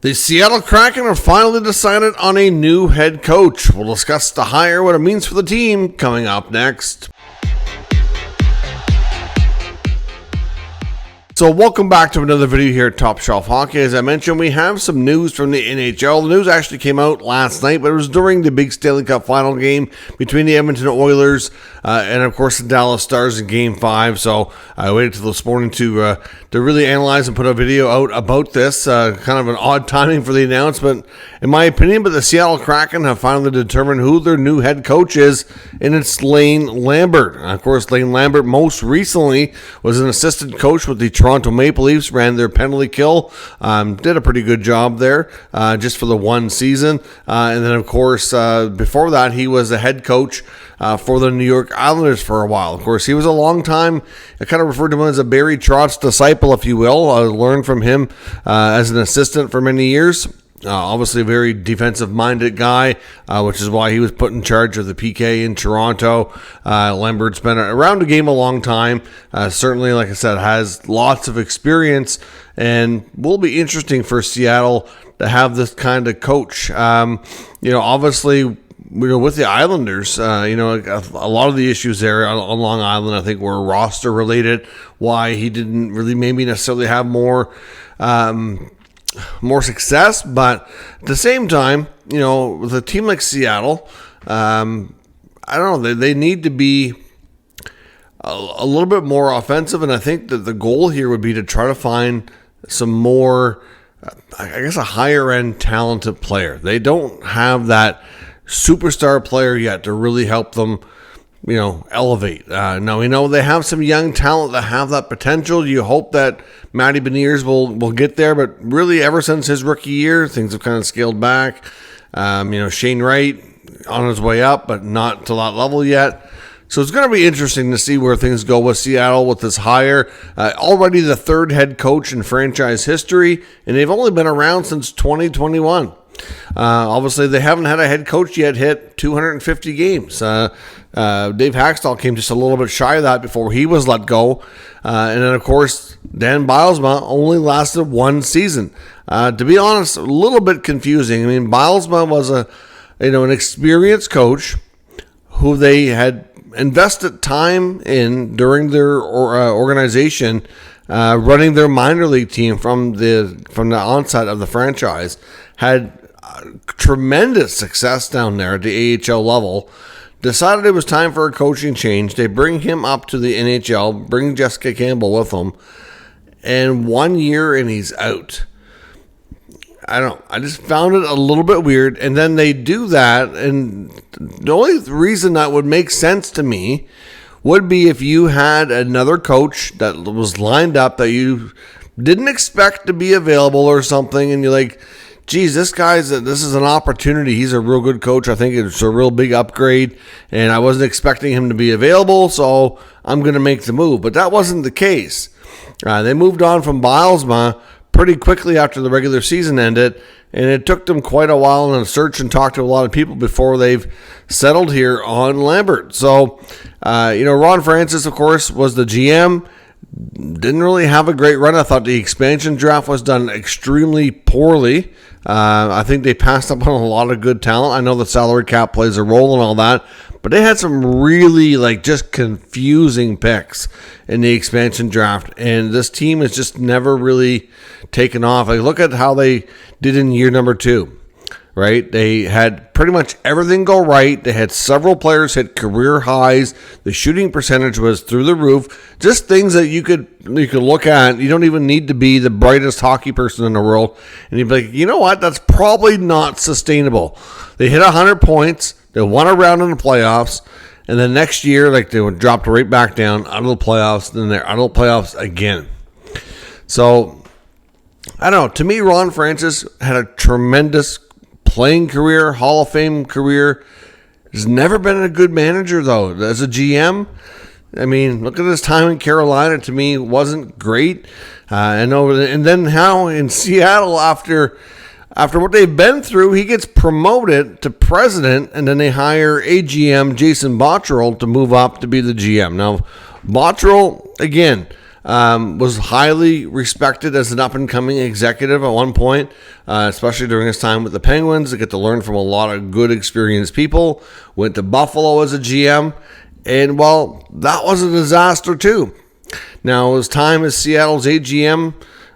The Seattle Kraken have finally decided on a new head coach. We'll discuss the hire, what it means for the team, coming up next. So welcome back to another video here at Top Shelf Hockey. As I mentioned, we have some news from the NHL. The news actually came out last night, but it was during the big Stanley Cup final game between the Edmonton Oilers and, of course, the Dallas Stars in Game 5. So I waited till this morning to really analyze and put a video out about this. Kind of an odd timing for the announcement, in my opinion, but the Seattle Kraken have finally determined who their new head coach is, and it's Lambert. Of course, Lambert most recently was an assistant coach with the Toronto Maple Leafs, ran their penalty kill, did a pretty good job there just for the one season. And then, of course, before that, he was the head coach for the New York Islanders for a while. Of course, he was a long time, I kind of referred to him as a Barry Trotz disciple, if you will. I learned from him as an assistant for many years. Obviously a very defensive-minded guy, which is why he was put in charge of the PK in Toronto. Lambert's been around the game a long time. Certainly, like I said, has lots of experience, and will be interesting for Seattle to have this kind of coach. Obviously, with the Islanders, a lot of the issues there on Long Island, I think, were roster-related. Why he didn't really maybe necessarily have more success, but at the same time, with a team like Seattle, I don't know, they need to be a little bit more offensive, and I think that the goal here would be to try to find some more, I guess, a higher-end talented player. They don't have that superstar player yet to really help them elevate. Now, we know they have some young talent that have that potential. You hope that Matty Beniers will get there, but really ever since his rookie year, things have kind of scaled back. Shane Wright on his way up, but not to that level yet. So it's going to be interesting to see where things go with Seattle with this hire. Already the third head coach in franchise history, and they've only been around since 2021. Obviously, they haven't had a head coach yet hit 250 games. Dave Haxtell came just a little bit shy of that before he was let go. And then, of course, Dan Bylsma only lasted one season. To be honest, a little bit confusing. I mean, Bylsma was an experienced coach who they had invested time in during their organization, running their minor league team from the onset of the franchise. Had tremendous success down there at the AHL level. Decided it was time for a coaching change. They bring him up to the NHL, bring Jessica Campbell with them, and 1 year and he's out. I don't know. I just found it a little bit weird. And then they do that, and the only reason that would make sense to me would be if you had another coach that was lined up that you didn't expect to be available or something, and you're like, geez, this is an opportunity. He's a real good coach. I think it's a real big upgrade, and I wasn't expecting him to be available, so I'm going to make the move. But that wasn't the case. They moved on from Bylsma pretty quickly after the regular season ended, and it took them quite a while in a search and talk to a lot of people before they've settled here on Lambert. So, Ron Francis, of course, was the GM. Didn't really have a great run. I thought the expansion draft was done extremely poorly. I think they passed up on a lot of good talent. I know the salary cap plays a role and all that, but they had some really just confusing picks in the expansion draft, and this team has just never really taken off. Look at how they did in year number 2. Right? They had pretty much everything go right. They had several players hit career highs. The shooting percentage was through the roof. Just things that you could look at. You don't even need to be the brightest hockey person in the world. And you'd be like, you know what? That's probably not sustainable. They hit 100 points. They won a round in the playoffs. And then next year, they were dropped right back down out of the playoffs. Then they're out of the playoffs again. So, I don't know. To me, Ron Francis had a tremendous playing career, Hall of Fame career. He's never been a good manager, though. As a GM, I mean, look at his time in Carolina. To me, wasn't great. And then how in Seattle, after what they've been through, he gets promoted to president, and then they hire AGM Jason Botterill to move up to be the GM. Now, Botterill, again, was highly respected as an up-and-coming executive at one point, especially during his time with the Penguins. To get to learn from a lot of good, experienced people. Went to Buffalo as a GM, and, well, that was a disaster too. Now, his time as Seattle's AGM,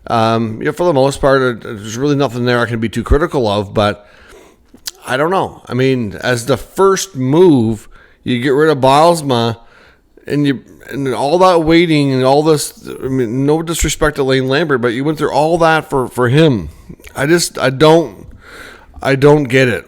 for the most part, there's really nothing there I can be too critical of, but I don't know. I mean, as the first move, you get rid of Bylsma, and all that waiting and all this. I mean, no disrespect to Lane Lambert, but you went through all that for him. I don't get it.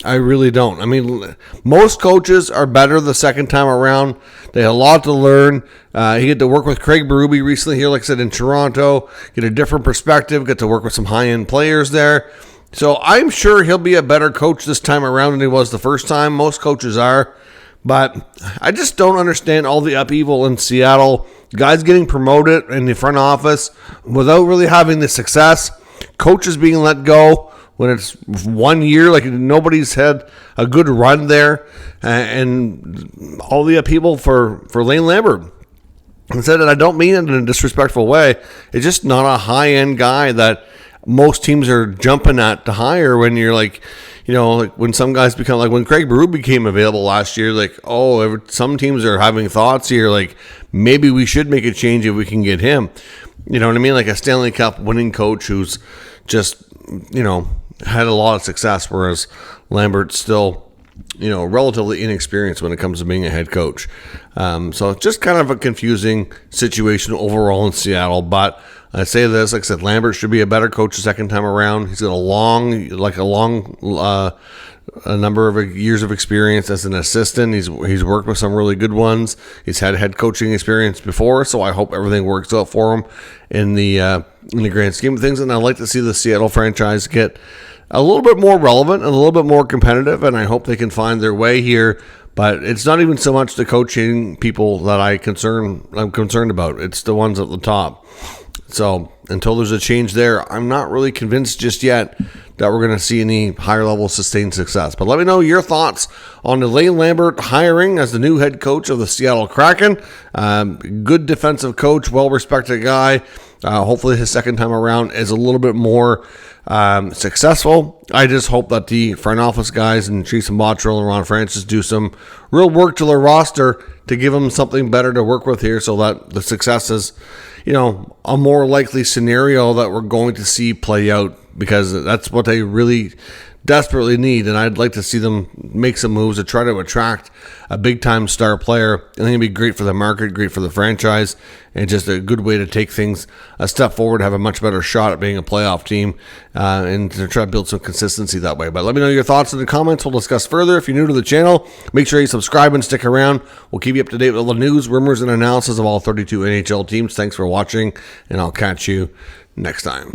I really don't. I mean, most coaches are better the second time around. They had a lot to learn. He had to work with Craig Berube recently here, like I said, in Toronto. Get a different perspective. Get to work with some high-end players there. So I'm sure he'll be a better coach this time around than he was the first time. Most coaches are. But I just don't understand all the upheaval in Seattle. Guys getting promoted in the front office without really having the success. Coaches being let go when it's 1 year. Like, nobody's had a good run there. And all the upheaval for Lane Lambert. And said that I don't mean it in a disrespectful way. It's just not a high-end guy that most teams are jumping at to hire when you're like, like when some guys become, like when Craig Berube became available last year, like, some teams are having thoughts here, like maybe we should make a change if we can get him. You know what I mean? Like a Stanley Cup winning coach who's just, had a lot of success, whereas Lambert's still, relatively inexperienced when it comes to being a head coach. So it's just kind of a confusing situation overall in Seattle, but I say this, like I said, Lambert should be a better coach the second time around. He's got a number of years of experience as an assistant. He's worked with some really good ones. He's had head coaching experience before, so I hope everything works out for him in the grand scheme of things. And I'd like to see the Seattle franchise get a little bit more relevant and a little bit more competitive, and I hope they can find their way here. But it's not even so much the coaching people that I'm concerned about. It's the ones at the top. So until there's a change there, I'm not really convinced just yet that we're going to see any higher level sustained success. But let me know your thoughts on the Lane Lambert hiring as the new head coach of the Seattle Kraken. Good defensive coach, well-respected guy. Hopefully his second time around is a little bit more successful. I just hope that the front office guys and Theresa Botterill and Ron Francis do some real work to their roster to give them something better to work with here so that the success is, a more likely scenario that we're going to see play out, because that's what they really desperately need. And I'd like to see them make some moves to try to attract a big-time star player. I think it'd be great for the market, great for the franchise, and just a good way to take things a step forward, have a much better shot at being a playoff team, and to try to build some consistency that way. But let me know your thoughts in the comments. We'll discuss further. If you're new to the channel, make sure you subscribe and stick around. We'll keep you up to date with all the news, rumors, and analysis of all 32 NHL teams. Thanks for watching, and I'll catch you next time.